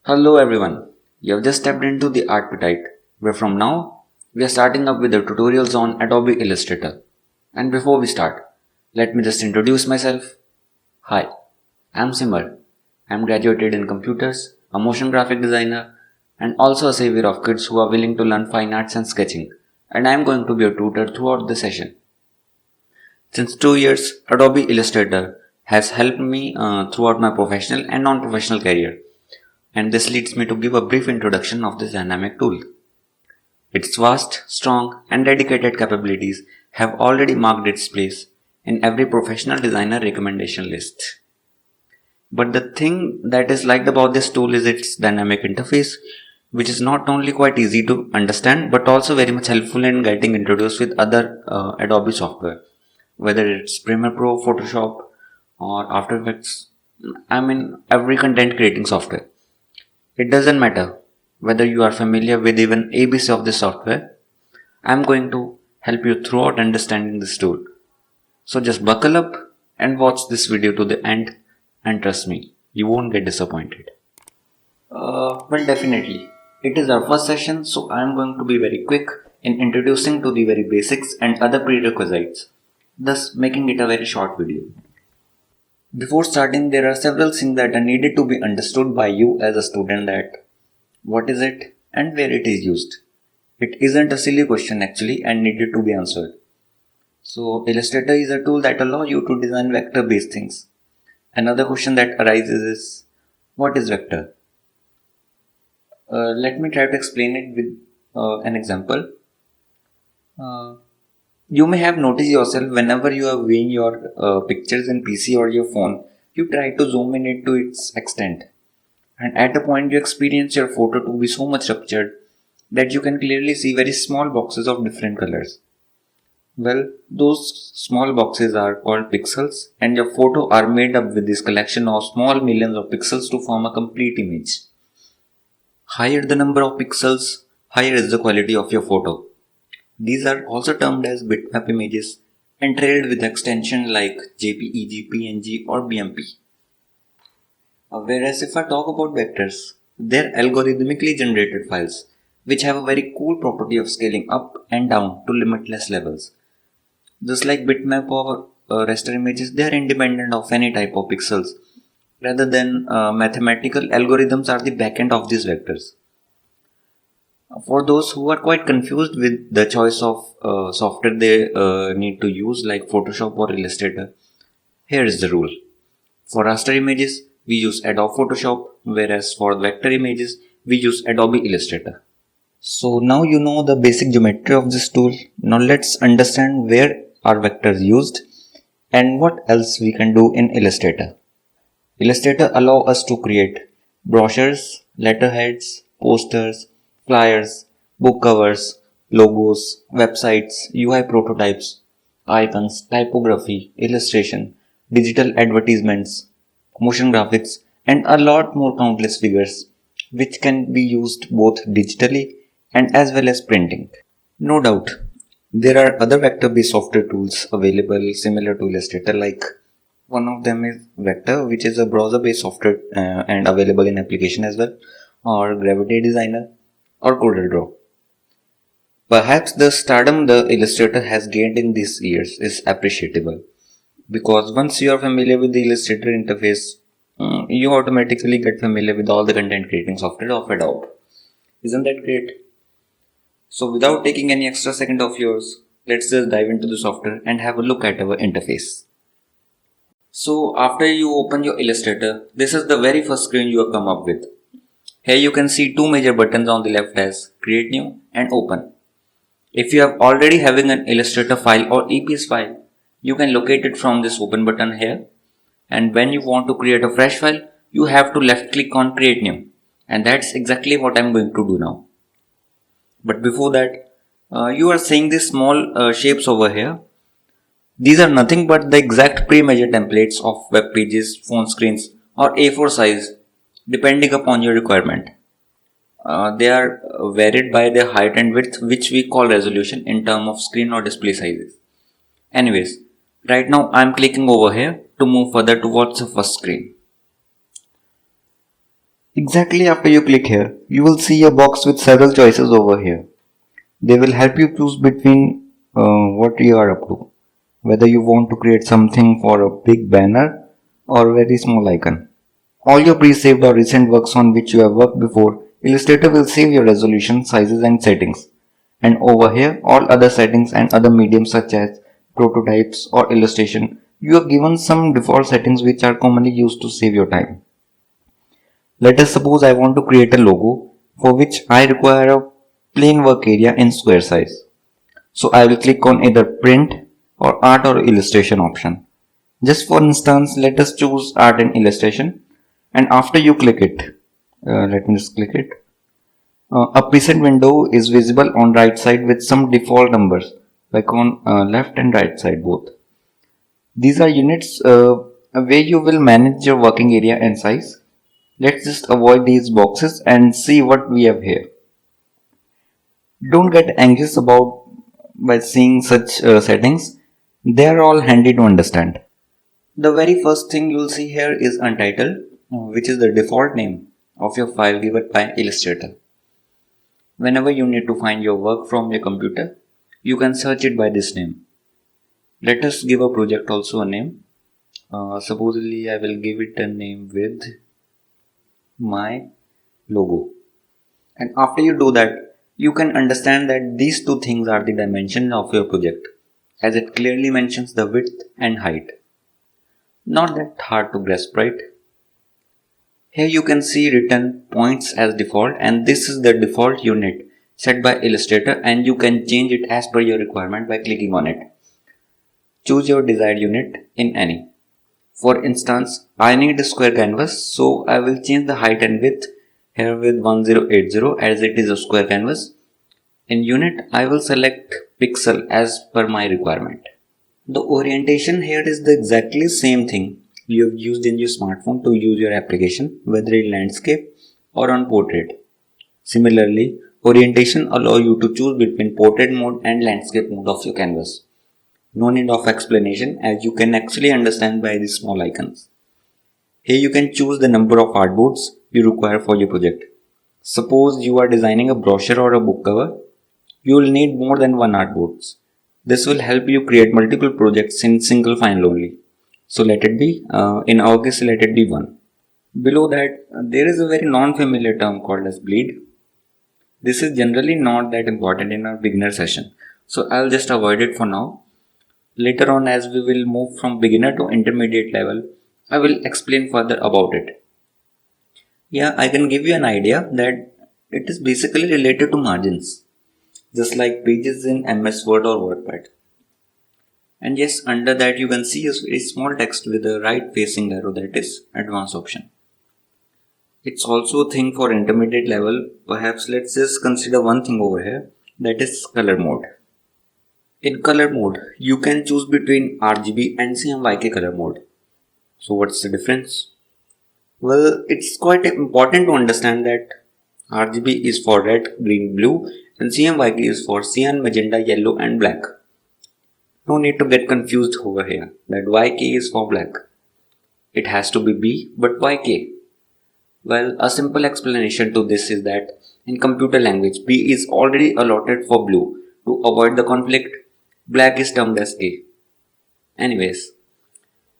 Hello everyone, you have just stepped into the Artpetite, where from now we are starting up with the tutorials on Adobe Illustrator. And before we start, let me just introduce myself. Hi, I'm Simar. I'm graduated in computers, a motion graphic designer, and also a savior of kids who are willing to learn fine arts and sketching. And I'm going to be a tutor throughout the session. Since 2 years, Adobe Illustrator has helped me throughout my professional and non-professional career. And this leads me to give a brief introduction of this dynamic tool. Its vast, strong, and dedicated capabilities have already marked its place in every professional designer recommendation list. But the thing that is liked about this tool is its dynamic interface, which is not only quite easy to understand but also very much helpful in getting introduced with other Adobe software, whether it's Premiere Pro, Photoshop, or After Effects. I mean, every content creating software. It doesn't matter whether you are familiar with even ABC of this software. I'm going to help you throughout understanding this tool. So just buckle up and watch this video to the end, and trust me, you won't get disappointed. Well, definitely. It is our first session, so I'm going to be very quick in introducing to the very basics and other prerequisites, thus making it a very short video. Before starting, there are several things that are needed to be understood by you as a student, that what is it and where it is used. It isn't a silly question actually and needed to be answered. So Illustrator is a tool that allows you to design vector based things. Another question that arises is, what is vector? Let me try to explain it with an example. Uh, you may have noticed yourself whenever you are viewing your pictures in PC or your phone, you try to zoom in it to its extent. And at a point you experience your photo to be so much ruptured that you can clearly see very small boxes of different colors. Well, those small boxes are called pixels, and your photo are made up with this collection of small millions of pixels to form a complete image. Higher the number of pixels, higher is the quality of your photo. These are also termed as bitmap images and trailed with extension like JPEG, PNG or BMP. Whereas if I talk about vectors, they're algorithmically generated files which have a very cool property of scaling up and down to limitless levels. Just like bitmap or raster images, they are independent of any type of pixels. Rather than mathematical algorithms are the backend of these vectors. For those who are quite confused with the choice of software they need to use, like Photoshop or Illustrator, here is the rule. For raster images, we use Adobe Photoshop, whereas for vector images, we use Adobe Illustrator. So now you know the basic geometry of this tool. Now let's understand where are vectors used and what else we can do in Illustrator. Illustrator allow us to create brochures, letterheads, posters, flyers, book covers, logos, websites, UI prototypes, icons, typography, illustration, digital advertisements, motion graphics, and a lot more countless figures which can be used both digitally and as well as printing. No doubt, there are other vector-based software tools available similar to Illustrator, like one of them is Vector, which is a browser-based software and available in application as well, or Gravity Designer, or CorelDRAW. Perhaps the stardom the Illustrator has gained in these years is appreciable, because once you are familiar with the Illustrator interface, you automatically get familiar with all the content creating software of Adobe. Isn't that great? So without taking any extra second of yours, let's just dive into the software and have a look at our interface. So after you open your Illustrator, this is the very first screen you have come up with. Here you can see two major buttons on the left as Create New and Open. If you have already having an Illustrator file or EPS file, you can locate it from this Open button here. And when you want to create a fresh file, you have to left click on Create New. And that's exactly what I'm going to do now. But before that, you are seeing these small shapes over here. These are nothing but the exact pre-measured templates of web pages, phone screens, or A4 size, depending upon your requirement. They are varied by their height and width, which we call resolution in terms of screen or display sizes. Anyways, right now I'm clicking over here to move further towards the first screen. Exactly after you click here, you will see a box with several choices over here. They will help you choose between what you are up to, whether you want to create something for a big banner or a very small icon. All your pre-saved or recent works on which you have worked before, Illustrator will save your resolution, sizes and settings. And over here, all other settings and other mediums such as prototypes or illustration, you are given some default settings which are commonly used to save your time. Let us suppose I want to create a logo for which I require a plain work area in square size. So I will click on either print or art or illustration option. Just for instance, let us choose art and illustration, and after you click it, let me just click it. A preset window is visible on right side with some default numbers like on left and right side both. These are units where you will manage your working area and size. Let's just avoid these boxes and see what we have here. Don't get anxious about by seeing such settings. They are all handy to understand. The very first thing you'll see here is Untitled, which is the default name of your file given by Illustrator. Whenever you need to find your work from your computer, you can search it by this name. Let us give a project also a name. Supposedly, I will give it a name with my logo. And after you do that, you can understand that these two things are the dimensions of your project, as it clearly mentions the width and height. Not that hard to grasp, right? Here you can see written points as default, and this is the default unit set by Illustrator, and you can change it as per your requirement by clicking on it. Choose your desired unit in any. For instance, I need a square canvas, so I will change the height and width here with 1080 as it is a square canvas. In unit, I will select pixel as per my requirement. The orientation here is the exactly same thing you have used in your smartphone to use your application, whether in landscape or on portrait. Similarly, orientation allow you to choose between portrait mode and landscape mode of your canvas. No need of explanation as you can actually understand by these small icons. Here you can choose the number of artboards you require for your project. Suppose you are designing a brochure or a book cover, you will need more than one artboard. This will help you create multiple projects in single file only. So let it be, in our case, let it be one. Below that, there is a very non-familiar term called as bleed. This is generally not that important in our beginner session. So I'll just avoid it for now. Later on, as we will move from beginner to intermediate level, I will explain further about it. Yeah, I can give you an idea that it is basically related to margins, just like pages in MS Word or WordPad. And yes, under that you can see a very small text with a right facing arrow, that is advanced option. It's also a thing for intermediate level. Perhaps let's just consider one thing over here, that is color mode. In color mode, you can choose between RGB and CMYK color mode. So what's the difference? Well, it's quite important to understand that RGB is for red, green, blue and CMYK is for cyan, magenta, yellow and black. No need to get confused over here that YK is for black. It has to be B, but why K? Well, a simple explanation to this is that in computer language, B is already allotted for blue. To avoid the conflict, black is termed as A. Anyways,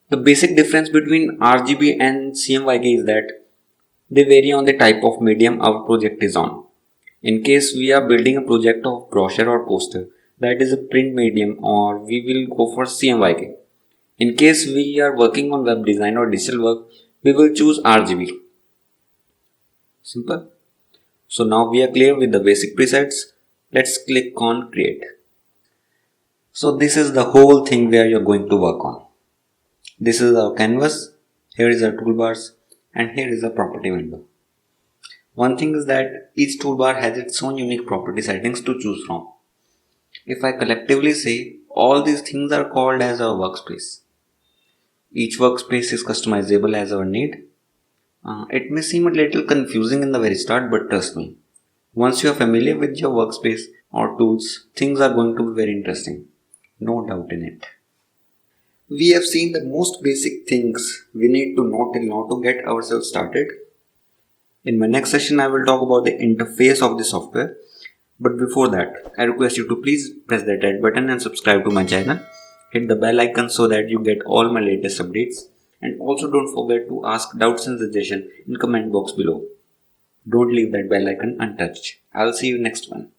the basic difference between RGB and CMYK is that they vary on the type of medium our project is on. In case we are building a project of brochure or poster, that is a print medium, or we will go for CMYK. In case we are working on web design or digital work, we will choose RGB. Simple. So now we are clear with the basic presets. Let's click on create. So this is the whole thing where you're going to work on. This is our canvas. Here is our toolbars and here is a property window. One thing is that each toolbar has its own unique property settings to choose from. If I collectively say all these things are called as our workspace. Each workspace is customizable as our need. It may seem a little confusing in the very start, but trust me, once you are familiar with your workspace or tools, things are going to be very interesting. No doubt in it. We have seen the most basic things we need to know till now to get ourselves started. In my next session, I will talk about the interface of the software. But before that, I request you to please press that red button and subscribe to my channel. Hit the bell icon so that you get all my latest updates. And also don't forget to ask doubts and suggestions in comment box below. Don't leave that bell icon untouched. I'll see you next one.